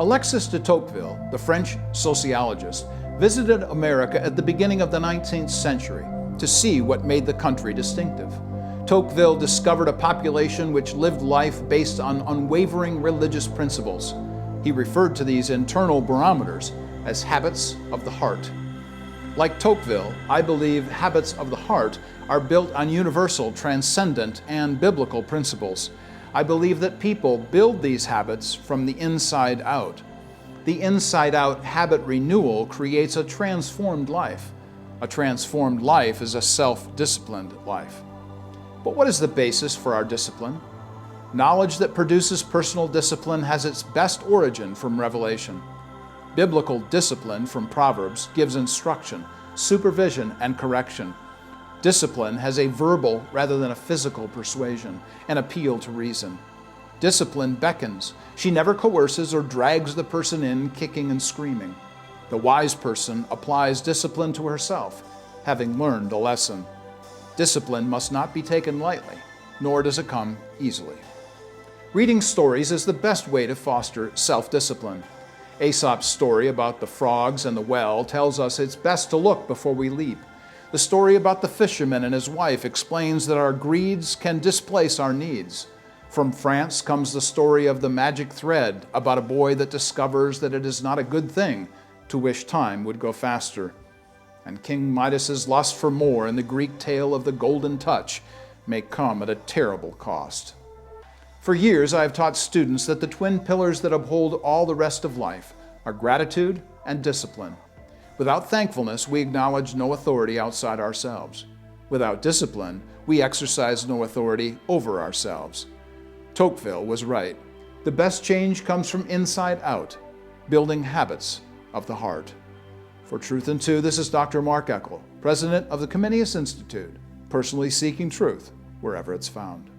Alexis de Tocqueville, the French sociologist, visited America at the beginning of the 19th century to see what made the country distinctive. Tocqueville discovered a population which lived life based on unwavering religious principles. He referred to these internal barometers as habits of the heart. Like Tocqueville, I believe habits of the heart are built on universal, transcendent, and biblical principles. I believe that people build these habits from the inside out. The inside-out habit renewal creates a transformed life. A transformed life is a self-disciplined life. But what is the basis for our discipline? Knowledge that produces personal discipline has its best origin from revelation. Biblical discipline from Proverbs gives instruction, supervision, and correction. Discipline has a verbal rather than a physical persuasion, an appeal to reason. Discipline beckons. She never coerces or drags the person in, kicking and screaming. The wise person applies discipline to herself, having learned a lesson. Discipline must not be taken lightly, nor does it come easily. Reading stories is the best way to foster self-discipline. Aesop's story about the frogs and the well tells us it's best to look before we leap. The story about the fisherman and his wife explains that our greeds can displace our needs. From France comes the story of the magic thread about a boy that discovers that it is not a good thing to wish time would go faster. And King Midas's lust for more in the Greek tale of the golden touch may come at a terrible cost. For years, I have taught students that the twin pillars that uphold all the rest of life are gratitude and discipline. Without thankfulness, we acknowledge no authority outside ourselves. Without discipline, we exercise no authority over ourselves. Tocqueville was right. The best change comes from inside out, building habits of the heart. For Truth in Two, this is Dr. Mark Eckel, President of the Comenius Institute, personally seeking truth wherever it's found.